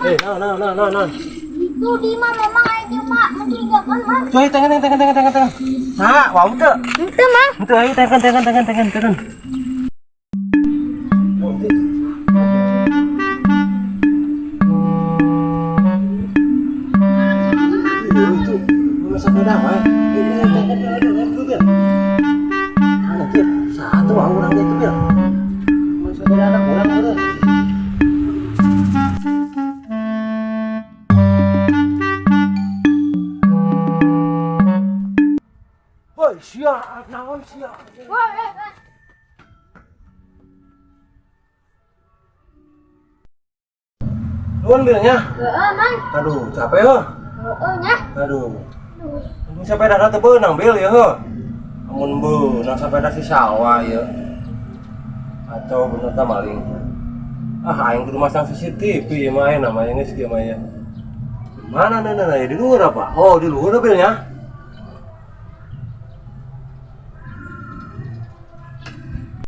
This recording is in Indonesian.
Nah. Itu di mah memang aja mak mencurigakan mah. Cuy, tangan. Nah, wow tuh. Itu mah. Itu ayo tangan. Itu masa beda wae. Ini tangan dulu ya. Nanti satu orang itu ya. Masa beda anak orang itu. Woi, siap, naon siap. Wah, Nuhun bilnya. Mang. Aduh, capek heuh. Nya. Aduh. Amun sepeda teh beunang bil ya heuh. Amun beunang sepeda si sawah ya. Kacau bener tah maling. Aing kudu masang CCTV ya mah namanya geus kieu mah ya. Mana ya di luhur apa? Oh, di luhur bilnya.